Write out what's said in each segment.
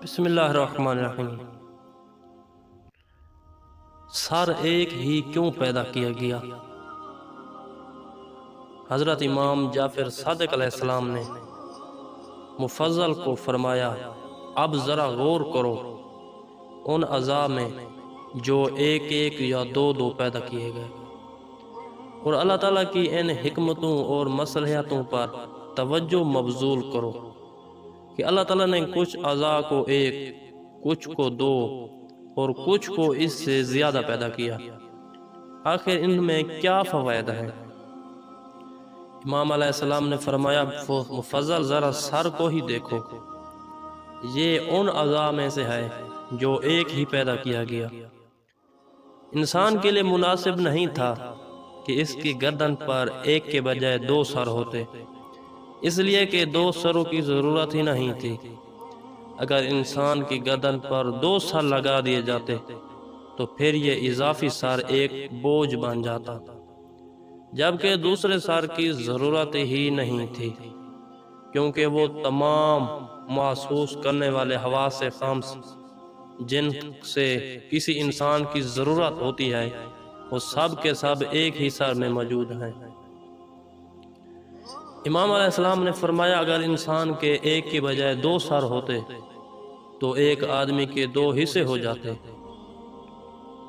بسم اللہ الرحمن الرحیم۔ سر ایک ہی کیوں پیدا کیا گیا؟ حضرت امام جعفر صادق علیہ السلام نے مفضل کو فرمایا، اب ذرا غور کرو ان اعضاء میں جو ایک ایک یا دو دو پیدا کیے گئے، اور اللہ تعالیٰ کی ان حکمتوں اور مصلحتوں پر توجہ مبذول کرو کہ اللہ تعالیٰ نے کچھ اعضاء کو ایک، کچھ کو دو اور کچھ کو اس سے زیادہ پیدا کیا۔ آخر ان میں کیا فوائد ہیں؟ امام علیہ السلام نے فرمایا، مفضل ذرا سر کو ہی دیکھو، یہ ان اعضاء میں سے ہے جو ایک ہی پیدا کیا گیا۔ انسان کے لیے مناسب نہیں تھا کہ اس کی گردن پر ایک کے بجائے دو سر ہوتے، اس لیے کہ دو سروں کی ضرورت ہی نہیں تھی۔ اگر انسان کی گردن پر دو سر لگا دیے جاتے تو پھر یہ اضافی سر ایک بوجھ بن جاتا، جبکہ دوسرے سر کی ضرورت ہی نہیں تھی، کیونکہ وہ تمام محسوس کرنے والے حواس خمس جن سے کسی انسان کی ضرورت ہوتی ہے وہ سب کے سب ایک ہی سر میں موجود ہیں۔ امام علیہ السلام نے فرمایا، اگر انسان کے ایک کی بجائے دو سر ہوتے تو ایک آدمی کے دو حصے ہو جاتے،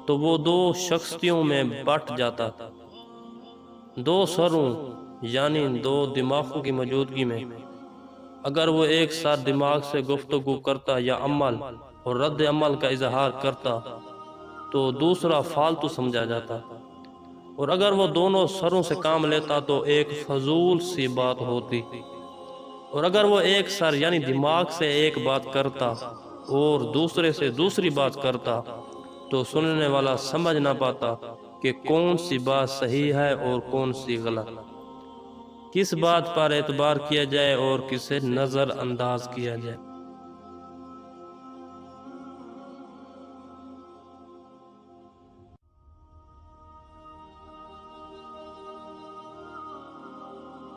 تو وہ دو شخصیتوں میں بٹ جاتا۔ دو سروں یعنی دو دماغوں کی موجودگی میں اگر وہ ایک سر دماغ سے گفتگو کرتا یا عمل اور رد عمل کا اظہار کرتا تو دوسرا فالتو سمجھا جاتا، اور اگر وہ دونوں سروں سے کام لیتا تو ایک فضول سی بات ہوتی، اور اگر وہ ایک سر یعنی دماغ سے ایک بات کرتا اور دوسرے سے دوسری بات کرتا تو سننے والا سمجھ نہ پاتا کہ کون سی بات صحیح ہے اور کون سی غلط، کس بات پر اعتبار کیا جائے اور کسے نظر انداز کیا جائے۔